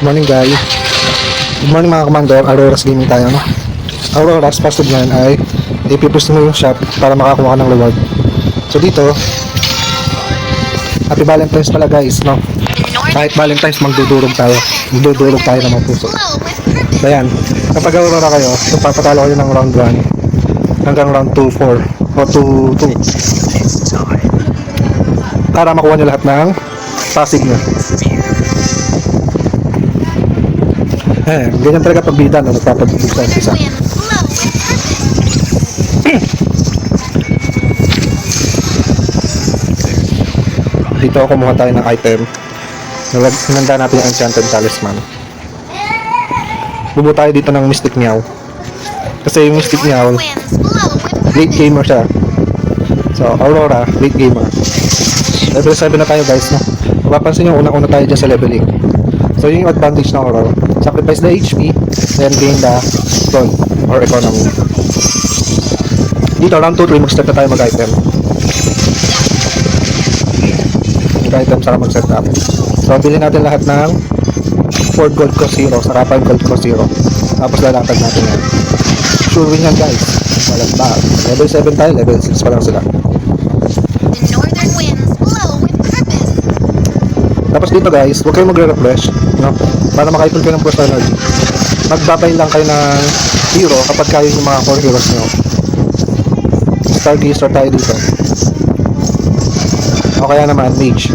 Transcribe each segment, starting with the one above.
morning guys. Good morning mga commander. Aurora's gaming tayo, no? Aurora's password ngayon ay ipipost mo yung shop para makakuha ka ng reward. So dito, happy Valentine's pala guys, no? Kahit Valentine's magdudurog tayo. Magdudurog tayo ng mga puso. So yan, kapag Aurora kayo, so papatalo kayo ng round 1 hanggang round 2-4 o 2-2 para makuha nyo lahat ng pasig nyo. Ganyan talaga pag bida, no? Nagpapabigay sa isa. Dito kumuha tayo ng item. Hinanda natin yung Enchanted Talisman. Bubo tayo dito ng Mystic Meow. Kasi yung Mystic Meow, late gamer siya. So, Aurora, late gamer. Level 7 na tayo guys, no? Mapapansin nyo, unang-una tayo dyan sa level 8. So, yun yung advantage ng Aurora. Sacrifice the HP, then gain the gold or economy. Dito, round 2-3, mag-start na tayo mag-item. Mag-item saka mag-set up. So, bilhin natin lahat ng 4 gold cost 0, saka 5 gold cost 0. Tapos lalatag natin yan. Sure win yan guys. Walang bag. Level 7 tayo, level 6 pa lang sila. Tapos dito guys, huwag kayong magre-refresh, no? Para makaipon kayo ng burst energy. Magbabay lang kayo ng hero kapag kaya yung mga core heroes nyo. Stargazer tayo dito. O kaya naman, mage.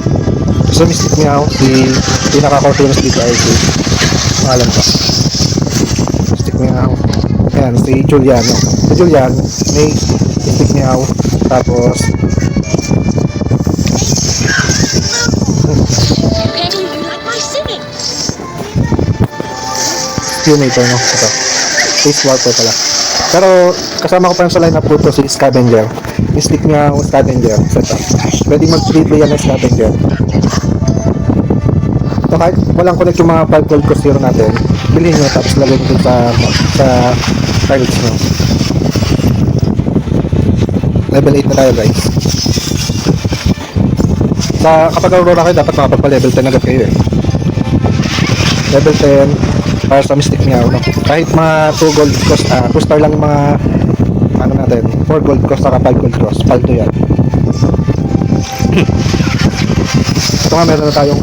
So Mystic Meow, si pinaka-core heroes dito ay si pangalan ko. Mystic Meow. Ayan, si Julian, no? Si Julian, mage, Mystic Meow, tapos Q-Maker, no? Ito. Face Warper pala. Pero, kasama ko pa yung sa lineup ko to si Scavenger. Mystic niya ang Scavenger. Setup. Pwede mag-trade yan ng Scavenger. So, kahit walang connect yung mga 5 gold cost hero natin, bilhin nyo tapos lagay nyo sa tiles nyo. Level 8 na tayo guys. Kapag Aurora kayo, dapat makapagpa-level 10 agad kayo eh. Level 10 para sa Mystic Meow, no? Kahit mga 2 gold cost, 2 star lang yung mga ano natin, 4 gold cost saka 5 gold cost, paldo yan. Ito nga, meron na tayong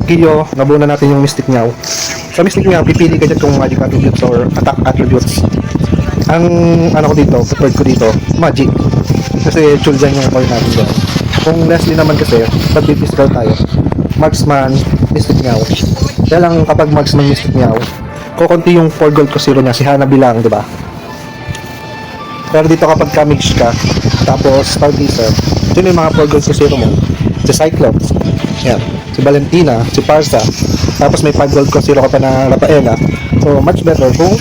Kiyo, nabuo na natin yung Mystic Meow. Sa Mystic Meow, pipili ka dyan kung magic attributes or attack attributes. Ang ano ko dito, preferred ko dito, magic. Kasi chul dyan yung coin natin dyan. Kung Leslie naman kasi, pag physical tayo, marksman, Mystic Meow. Kaya lang kapag marksman Mystic Meow, kukunti yung 4 gold cost hero niya, si Hana bilang, di ba? Pero dito kapag ka-mage ka, tapos Stargazer, yun yung mga 4 gold cost hero mo. Si Cyclops, yan, si Valentina, si Parsa, tapos may 5 gold cost hero ka pa na Rafaela. So much better kung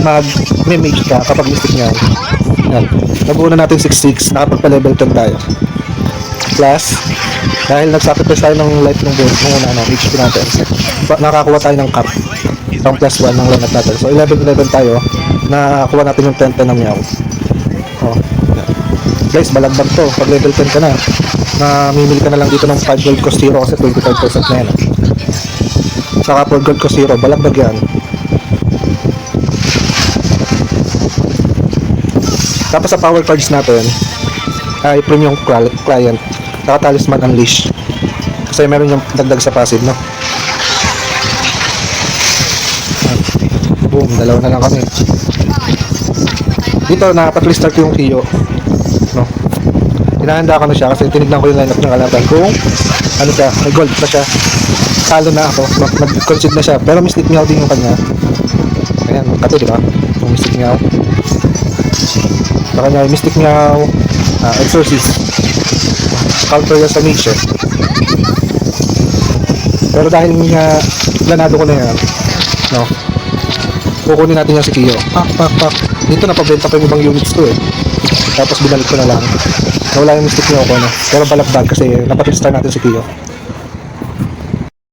mag-mage ka kapag Mystic Meow. Yan, nabuo na natin 6-6, nakapagpa-level 10 tayo. Plus, dahil nagsacrifice tayo ng life ng build ng HP natin, nakakuha tayo ng cap pang plus 1 ng lineup natin. So 11-11 tayo, nakakuha natin yung 10-10 ng Meow. Oh, guys, balagbag to. Pag level 10 ka na, namimili ka na lang dito ng 5 gold cost hero kasi 25% na yan. Saka 4 gold cost hero, balagbag yan. Tapos sa power cards natin ay premium client, saka Talisman Unleash. Kasi meron yung dagdag sa passive, no? Boom, dalawa na lang kami. Dito, nakapag-restart yung Kiyo, no? Hinahanda ko na siya kasi tinignan ko yung lineup ng kalaban kung ano siya, may gold pa siya. Talo na ako, nag-concede na siya. Pero Mystic Meow din yung kanya. Ayan, kato, diba? Yung Mystic Meow. Sa kanya, Mystic Meow, Exorcist. Counter yan sa mage eh. Pero dahil nga planado ko na yan, no, kukunin natin yan si Kiyo. Pak. Dito napabenta ko yung ibang units ko eh. Tapos binalik ko na lang. Nawala yung Mystic Meow ko, no. Pero balagbag kasi napag-star natin si Kiyo.